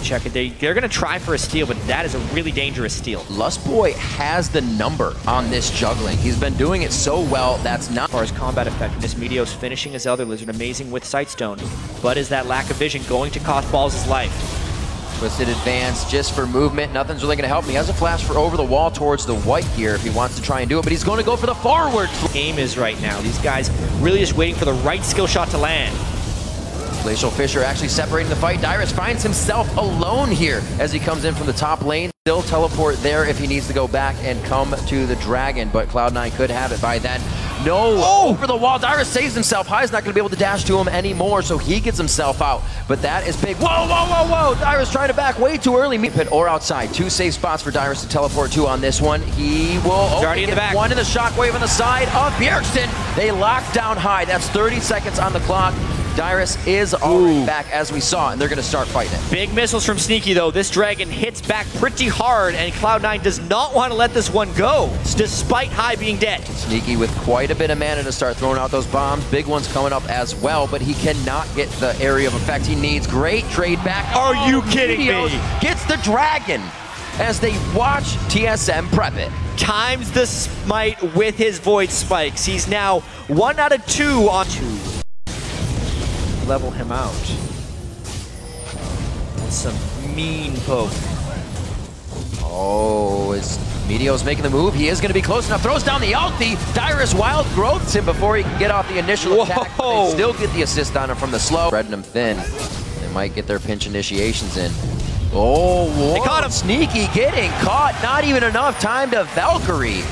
check. They're going to try for a steal, but that is a really dangerous steal. Lustboy has the number on this juggling. He's been doing it so well, that's not... As far as combat effectiveness, Meteos finishing his Elder Lizard, amazing with Sightstone. But is that lack of vision going to cost Balls his life? Twisted advance just for movement. Nothing's really going to help him. He has a flash for over the wall towards the white here if he wants to try and do it, but he's going to go for the forward. Game is right now. These guys really just waiting for the right skill shot to land. Glacial Fisher actually separating the fight. Dyrus finds himself alone here as he comes in from the top lane. Still teleport there if he needs to go back and come to the dragon, but Cloud9 could have it by then. No, over the wall. Dyrus saves himself. Hai's not going to be able to dash to him anymore, so he gets himself out. But that is big. Whoa, whoa, whoa, whoa. Dyrus trying to back way too early. Pit or outside. Two safe spots for Dyrus to teleport to on this one. He will already in the back. One in the shockwave on the side of Bjergsen. They lock down Hai. That's 30 seconds on the clock. Dyrus is already back as we saw, and they're going to start fighting it. Big missiles from Sneaky though. This dragon hits back pretty hard, and Cloud9 does not want to let this one go, despite Hai being dead. Sneaky with quite a bit of mana to start throwing out those bombs. Big ones coming up as well, but he cannot get the area of effect he needs. Great trade back. Are you kidding Meteos me? Gets the dragon as they watch TSM prep it. Times the smite with his void spikes. He's now 1 out of 2 on 2. Level him out. That's some mean poke. Oh, is Meteos making the move? He is going to be close enough. Throws down the ulti. Dyrus wild growths him before he can get off the initial attack. They still get the assist on him from the slow. Spreading him thin. They might get their pinch initiations in. Oh, whoa. They caught him. Sneaky getting caught. Not even enough time to Valkyrie.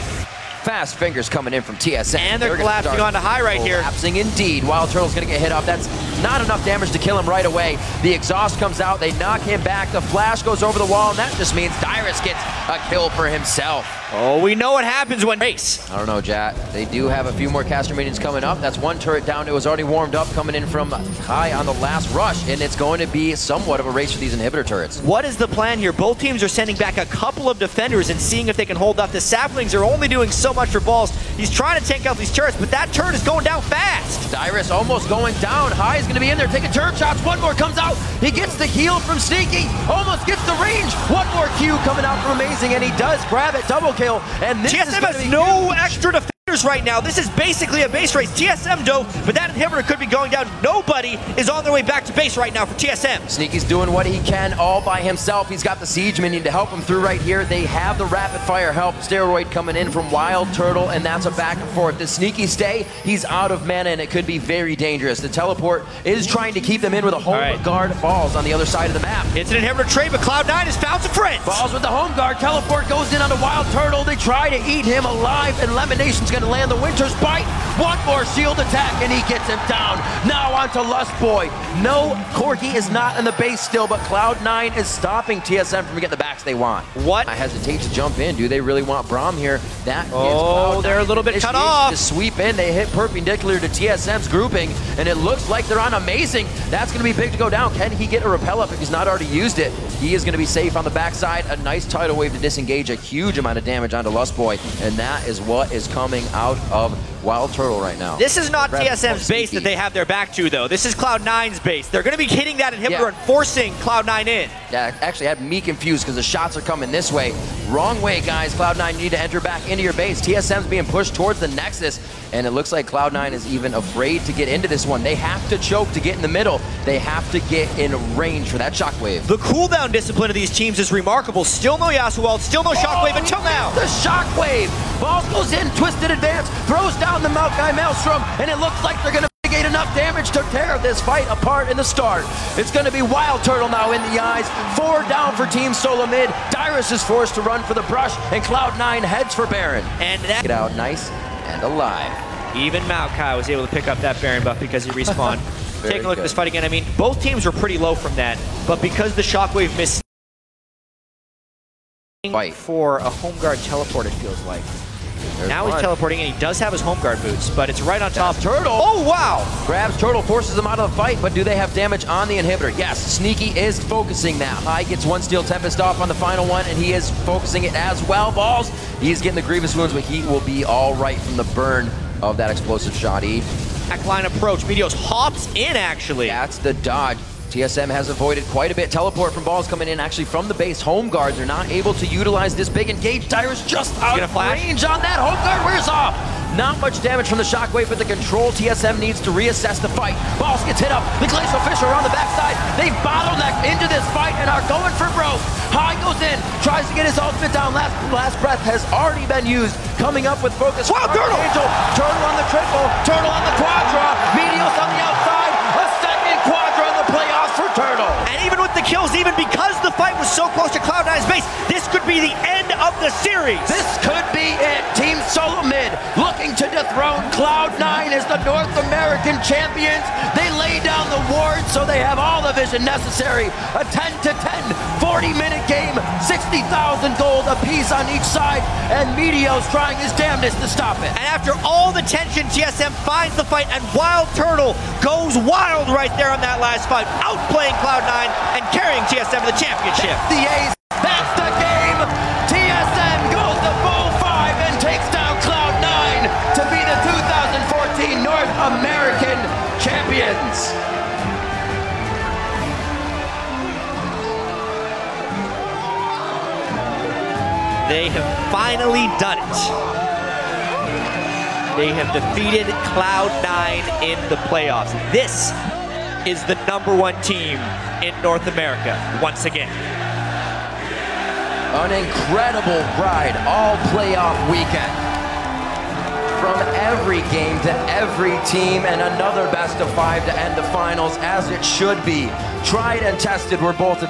Fast fingers coming in from TSM. And they're collapsing onto Hai right here. Collapsing indeed. Wildturtle's going to get hit off. That's not enough damage to kill him right away. The exhaust comes out. They knock him back. The flash goes over the wall, and that just means Dyrus gets a kill for himself. Oh, we know what happens when race. I don't know, Jat. They do have a few more caster minions coming up. That's one turret down. It was already warmed up coming in from Hai on the last rush, and it's going to be somewhat of a race for these inhibitor turrets. What is the plan here? Both teams are sending back a couple of defenders and seeing if they can hold up. The saplings are only doing so much for Balls. He's trying to tank out these turrets, but that turret is going down fast. Dyrus almost going down. Hai is going to be in there taking turret shots. One more comes out. He gets the heal from Sneaky. Almost gets the range. One more Q coming out from Amazing, and he does grab it. Double kill. And this TSM has no extra defenders right now. This is basically a base race. TSM though, but that inhibitor could be going down. Nobody is on their way back to base right now for TSM. Sneaky's doing what he can all by himself. He's got the siege minion to help him through right here. They have the rapid fire help. Steroid coming in from Wildturtle, and that's a back and forth. Does Sneaky stay? He's out of mana, and it could be very dangerous. The teleport is trying to keep them in with a home guard. Balls on the other side of the map. It's an inhibitor trade, but Cloud9 has found some friends. Balls with the home guard. Teleport goes in on the Wildturtle. They try to eat him alive, and LemonNation's going to land the Winter's Bite. One more shield attack, and he gets him down. Now onto Lustboy. No, Corki is not in the base still, but Cloud9 is stopping TSM from getting the backs they want. What? I hesitate to jump in. Do they really want Braum here? That they're a little bit cut off. To sweep in, they hit perpendicular to TSM's grouping, and it looks like they're on Amazing. That's going to be big to go down. Can he get a repel up if he's not already used it? He is going to be safe on the backside. A nice tidal wave to disengage a huge amount of damage onto Lustboy, and that is what is coming out of Wildturtle right now. This is not TSM's base that they have their back to, though. This is Cloud9's base. They're going to be hitting that inhibitor and forcing Cloud9 in. Yeah, actually had me confused because the shots are coming this way. Wrong way, guys. Cloud9 need to enter back into your base. TSM's being pushed towards the Nexus, and it looks like Cloud9 is even afraid to get into this one. They have to choke to get in the middle. They have to get in range for that shockwave. The cooldown discipline of these teams is remarkable. Still no Yasuo ult, still no shockwave until now. The shockwave. Balls goes in, twisted advance, throws down the Maokai Maelstrom, and it looks like they're going to mitigate enough damage to tear this fight apart in the start. It's going to be Wildturtle now in the eyes. 4 down for Team Solo Mid. Dyrus is forced to run for the brush, and Cloud9 heads for Baron. And that get out nice and alive. Even Maokai was able to pick up that Baron buff because he respawned. Taking a look at this fight again, I mean, both teams were pretty low from that, but because the shockwave missed for a home guard teleport, it feels like. Now he's teleporting, and he does have his home guard boots, but it's right on top. Turtle. Oh, wow. Grabs Turtle, forces him out of the fight, but do they have damage on the inhibitor? Yes, Sneaky is focusing now. Hai gets one Steel Tempest off on the final one, and he is focusing it as well. Balls. He's getting the grievous wounds, but he will be all right from the burn of that explosive shot. Backline approach. Meteos hops in, actually. That's the dodge. TSM has avoided quite a bit. Teleport from balls coming in actually from the base. Home guards are not able to utilize this big engage. Dyrus just out of range on that. Home guard wears off. Not much damage from the shockwave, but the control TSM needs to reassess the fight. Balls gets hit up. The Glacial Fisher on the backside. They've bottlenecked into this fight and are going for Braum. High goes in, tries to get his ultimate down. Last breath has already been used. Coming up with focus. Wildturtle! Turtle on the triple. Turtle on the quadra. Meteos on the outside. A second quadra in the playoffs for Turtle. And even with the kills, even because the fight was so close to Cloud9's base, this could be the end of the series. This could be it. Team Solo Mid looking to dethrone Cloud9 as the North American champions. They lay down the ward, so they have all the vision necessary. A 10-10, 40-minute game, 60,000 gold apiece on each side, and Meteos trying his damnedest to stop it. And after all the tension, TSM finds the fight, and Wildturtle goes wild right there on that last fight, outplaying Cloud9 and carrying TSM to the championship. The A's, that's the game. TSM goes to full 5 and takes down Cloud9 to be the 2014 North American champions. They have finally done it. They have defeated Cloud9 in the playoffs. This is the #1 team in North America once again. An incredible ride all playoff weekend. From every game to every team, and another best of 5 to end the finals, as it should be. Tried and tested, we're both